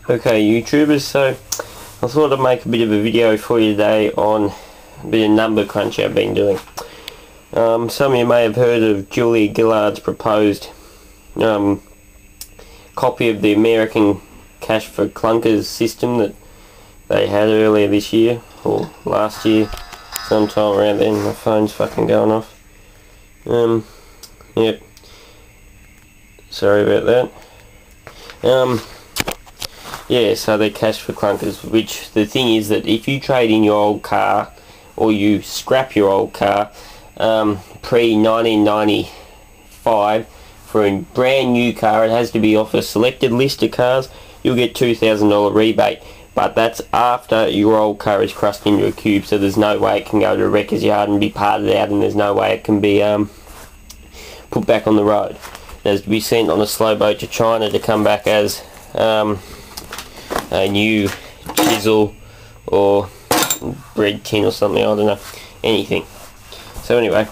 Okay YouTubers, so I thought I'd make a bit of a video for you today on a bit of number crunch I've been doing. Some of you may have heard of Julia Gillard's proposed copy of the American cash for clunkers system that they had earlier this year, or last year, sometime around then. My phone's fucking going off. Yep. Sorry about that. Yeah, so they're cash for clunkers, which the thing is that if you trade in your old car, or you scrap your old car, pre-1995, for a brand new car, it has to be off a selected list of cars, you'll get $2,000 rebate. But that's after your old car is crushed into a cube, so there's no way it can go to a wrecker's yard and be parted out, and there's no way it can be put back on the road. It has to be sent on a slow boat to China to come back as a new chisel or bread tin or something, I don't know, anything. So anyway,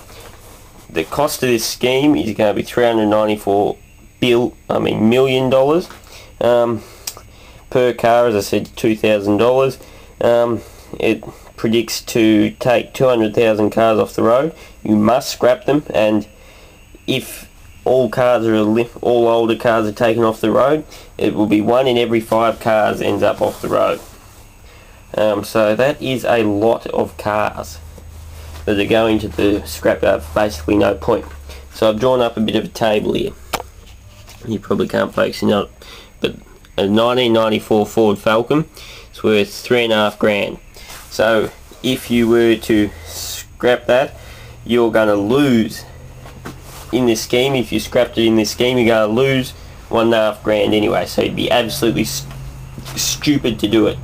the cost of this scheme is going to be $394 million per car, as I said, $2,000. It predicts to take 200,000 cars off the road. You must scrap them, and if all older cars are taken off the road, it will be 1 in every 5 cars ends up off the road. So that is a lot of cars that are going to the scrapyard for basically no point. So I've drawn up a bit of a table here. You probably can't focus on it, but a 1994 Ford Falcon is worth $3.5 grand. So if you were to scrap that, you're going to lose in this scheme. If you scrapped it in this scheme, you're going to lose $1.5 grand anyway, so you'd be absolutely stupid to do it,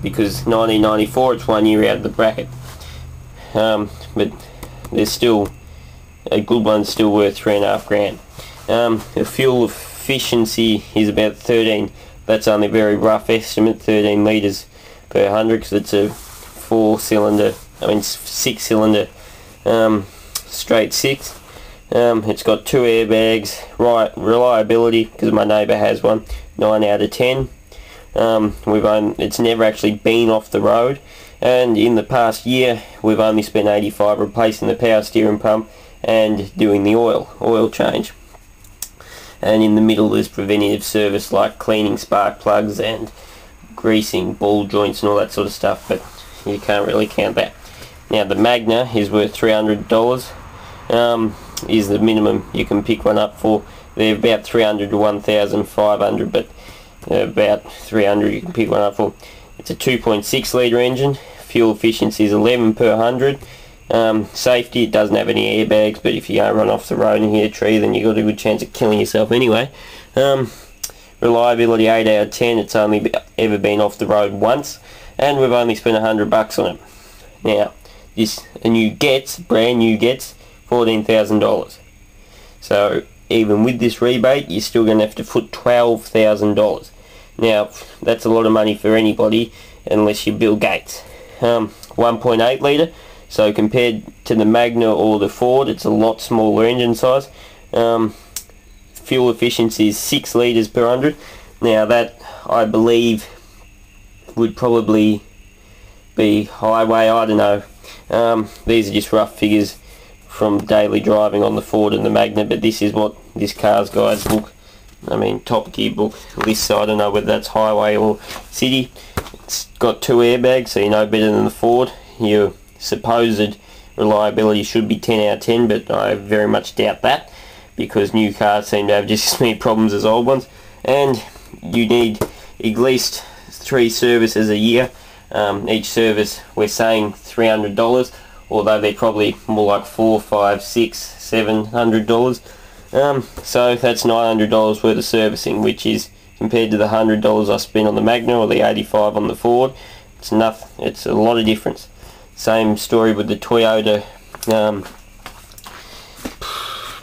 because 1994, it's 1 year out of the bracket. But there's still a good one, still worth $3.5 grand. The fuel efficiency is about 13. That's only a very rough estimate, 13 litres per 100, because it's a 6-cylinder straight 6. It's got 2 airbags. Reliability, because my neighbour has one, 9 out of 10. It's never actually been off the road, and in the past year we've only spent $85 replacing the power steering pump and doing the oil change. And in the middle there's preventative service like cleaning spark plugs and greasing ball joints and all that sort of stuff, but you can't really count that. Now the Magna is worth $300. Is the minimum you can pick one up for. They're about $300 to $1,500, but about $300 you can pick one up for. It's a 2.6 litre engine. Fuel efficiency is 11 per 100. Safety, it doesn't have any airbags, but if you go run off the road and hit a tree, then you've got a good chance of killing yourself anyway. Reliability 8 out of 10. It's only ever been off the road once, and we've only spent $100 on it. Now this brand new gets $14,000. So even with this rebate, you're still going to have to foot $12,000. Now that's a lot of money for anybody, unless you're Bill Gates. 1.8 litre, so compared to the Magna or the Ford, it's a lot smaller engine size. Fuel efficiency is 6 litres per 100. Now that, I believe, would probably be highway, I don't know. These are just rough figures from daily driving on the Ford and the Magna, but this is what this Cars Guide's book, Top Gear book, lists. So I don't know whether that's highway or city. It's got 2 airbags, so you know better than the Ford. Your supposed reliability should be 10 out of 10, but I very much doubt that, because new cars seem to have just as many problems as old ones, and you need at least 3 services a year. Each service we're saying $300, although they're probably more like $400, $500, $600, $700. So that's $900 worth of servicing, which is, compared to the $100 I spent on the Magna or the $85 on the Ford, it's nothing. It's a lot of difference. Same story with the Toyota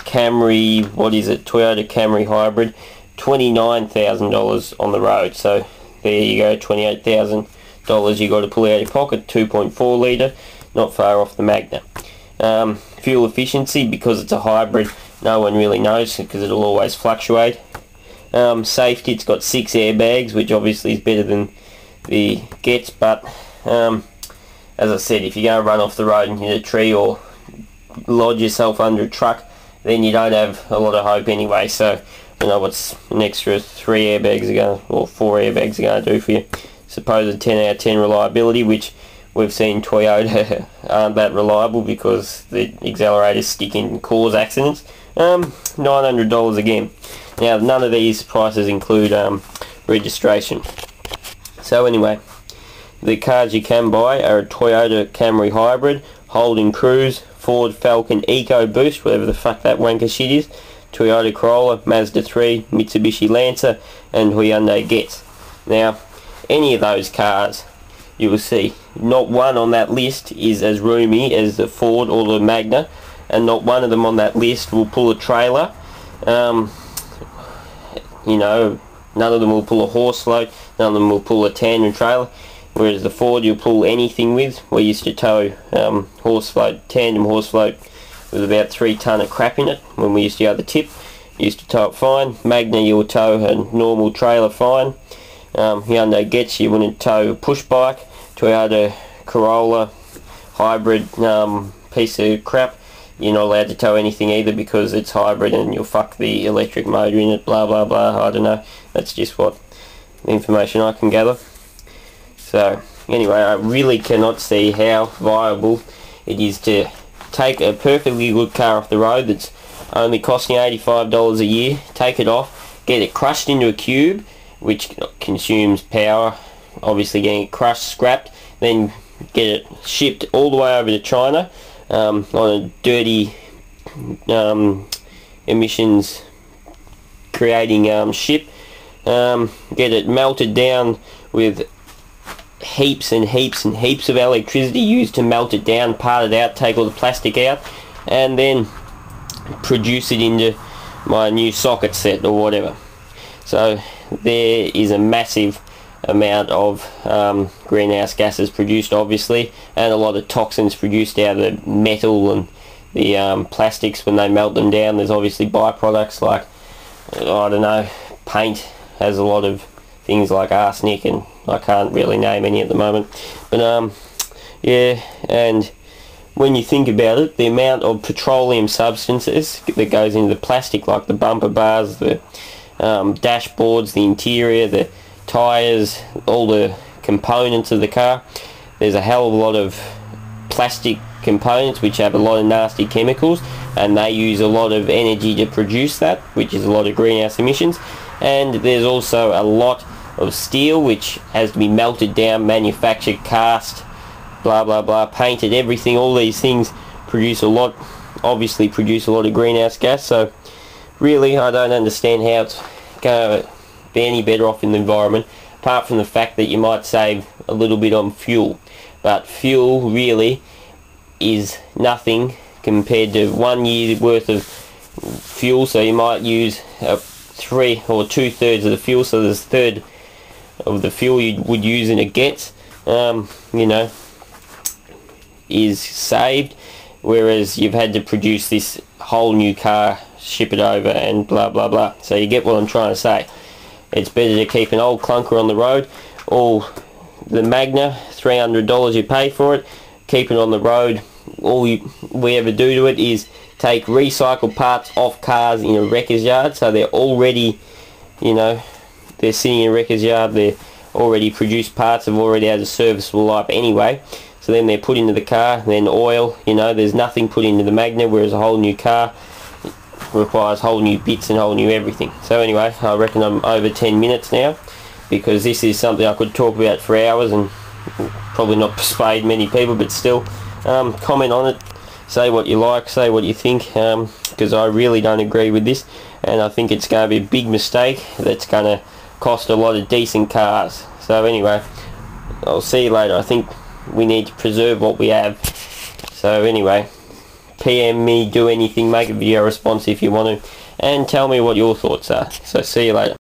Camry. Toyota Camry Hybrid, $29,000 on the road. So there you go, $28,000 you got to pull out of your pocket. 2.4 litre, not far off the Magna. Fuel efficiency, because it's a hybrid, no one really knows, because it'll always fluctuate. Safety, it's got 6 airbags, which obviously is better than the Gets, but as I said, if you're going to run off the road and hit a tree or lodge yourself under a truck, then you don't have a lot of hope anyway. So you know what's an extra 3 airbags are going to, or 4 airbags are going to do for you. Supposed 10 out of 10 reliability, which we've seen Toyota aren't that reliable because the accelerators stick in and cause accidents. $900 again. Now none of these prices include registration. So anyway, the cars you can buy are a Toyota Camry Hybrid, Holden Cruise, Ford Falcon EcoBoost, whatever the fuck that wanker shit is, Toyota Corolla, Mazda 3, Mitsubishi Lancer, and Hyundai Getz. Now, any of those cars, you will see, not one on that list is as roomy as the Ford or the Magna, and not one of them on that list will pull a trailer. You know, none of them will pull a horse load, none of them will pull a tandem trailer, whereas the Ford you'll pull anything with. We used to tow tandem horse float with about 3 tonne of crap in it when we used to go the tip. Used to tow it fine. Magna you'll tow a normal trailer fine. Hyundai Getz you wouldn't tow a push bike. Toyota Corolla hybrid piece of crap, you're not allowed to tow anything either because it's hybrid and you'll fuck the electric motor in it, blah blah blah. I don't know, that's just what the information I can gather. So anyway, I really cannot see how viable it is to take a perfectly good car off the road that's only costing $85 a year, take it off, get it crushed into a cube, which consumes power, obviously getting it crushed, scrapped, then get it shipped all the way over to China on a dirty emissions creating ship, get it melted down with heaps and heaps and heaps of electricity used to melt it down, part it out, take all the plastic out, and then produce it into my new socket set or whatever. So there is a massive amount of greenhouse gases produced, obviously, and a lot of toxins produced out of the metal and the plastics when they melt them down. There's obviously byproducts like, I don't know, paint has a lot of things like arsenic, and I can't really name any at the moment, but yeah, and when you think about it, the amount of petroleum substances that goes into the plastic, like the bumper bars, the dashboards, the interior, the tyres, all the components of the car, there's a hell of a lot of plastic components which have a lot of nasty chemicals, and they use a lot of energy to produce that, which is a lot of greenhouse emissions. And there's also a lot of steel which has to be melted down, manufactured, cast, blah blah blah, painted, everything. All these things produce a lot, obviously produce a lot of greenhouse gas. So really I don't understand how it's going to be any better off in the environment, apart from the fact that you might save a little bit on fuel. But fuel really is nothing compared to 1 year's worth of fuel. So you might use 3 or 2/3 of the fuel, so there's a third of the fuel you would use in a Getz, you know, is saved, whereas you've had to produce this whole new car, ship it over, and blah blah blah. So you get what I'm trying to say. It's better to keep an old clunker on the road, or the Magna, $300 you pay for it, keep it on the road. All we ever do to it is take recycled parts off cars in a wrecker's yard, so they're already, you know, they're sitting in a wrecker's yard, they're already produced parts, have already had a serviceable life anyway. So then they're put into the car, then oil, you know, there's nothing put into the Magna, whereas a whole new car requires whole new bits and whole new everything. So anyway, I reckon I'm over 10 minutes now, because this is something I could talk about for hours and probably not persuade many people, but still, comment on it, say what you like, say what you think, because I really don't agree with this, and I think it's going to be a big mistake that's going to cost a lot of decent cars. So anyway, I'll see you later. I think we need to preserve what we have. So anyway, PM me, do anything, make a video response if you want to, and tell me what your thoughts are. So see you later.